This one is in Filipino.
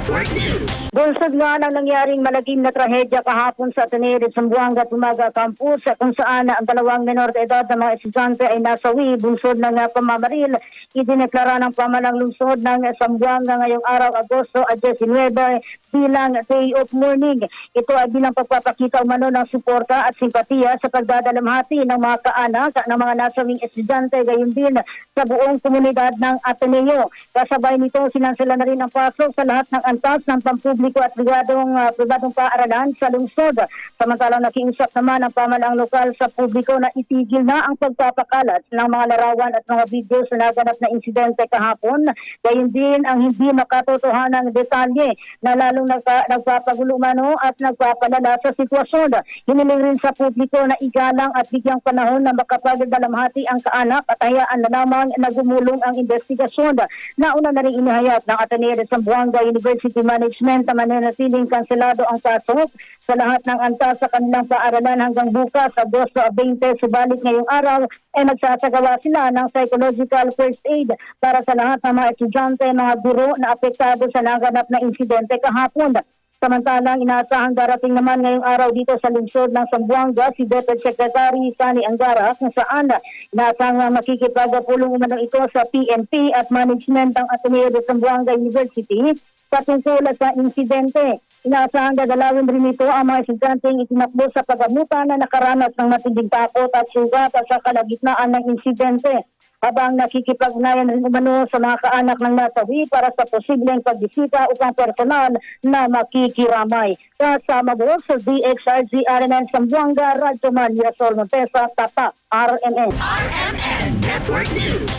Network News. Bunsod nga ng nangyaring malagim na trahedya kahapon sa Ateneo de Zamboanga at Umaga Campus kung saan ang dalawang menor de edad na mga estudyante ay nasawi bunsod ng pamamaril. Idineklara ng pamalang lungsod ng Zamboanga ngayong araw Agosto 19 bilang Day of Mourning. Ito ay bilang pagpapakita umano ng suporta at simpatiya sa pagdadalamhati ng mga kaanak ng mga nasawing estudyante gayon din sa buong komunidad ng Ateneo. Kasabay nito sinansala na rin ang pasok sa lahat ng antas ng pampubliko at pribadong paaralan sa lungsod. Samantalang nakiusap naman ang pamalaang lokal sa publiko na itigil na ang pagpapakalat ng mga larawan at mga video sa naganap na insidente kahapon. Gayon din ang hindi makatotohanang detalye na lalong nagpapagulo umano at nagpapalala sa sitwasyon. Hiniling rin sa publiko na igalang at bigyang panahon na makapagdalamhati ang kaanak at hayaan na lamang nagumulong ang investigasyon. Nauna na rin inihayag ng Ateneo de Zamboanga University Management na mananatiling kanselado ang pasok sa lahat ng antas sa kanilang paaralan hanggang bukas Agosto 20. Subalit ngayong araw ay magsasagawa sila ng psychological first aid para sa lahat ng mga estudyante, mga guro na apektado sa naganap na insidente kahapon. Samantalang inaasahang darating naman ngayong araw dito sa lungsod ng Zamboanga si Deputy Secretary Sani Angara kung saan inaasahang makikipagpulong umano ito sa PNP at management ng Ateneo de Zamboanga University sa tungkol sa insidente. Inaasahang dadalawin rin ito ang mga estudyanteng itinakbo sa pagamutan na nakaranas ng matinding takot at sugat sa kalagitnaan ng insidente. Habang nakikipag-ugnayan rin umano sa mga kaanak ng nasawi para sa posibleng pagbisita upang personal na makikiramay. Kasama mo sa DXRG RMN Zamboanga, Radyo Malia Sol Montesa, Tapa, RMN. RMN Network News.